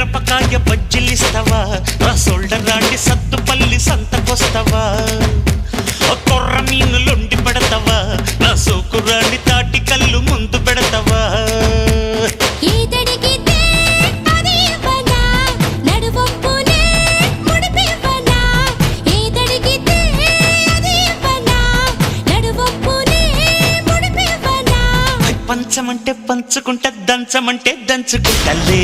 మిరపకాయ బజ్జిలిస్తావా నా సోల్డర్ రాండి సత్తుపల్లి సంతకొస్తావా కొర్ర మీనులుండి పెడతావా నా సోకురాండి తాటి కళ్ళు ముందు పెడతావా పంచమంటే పంచుకుంటా దంచమంటే దంచుకుంటలే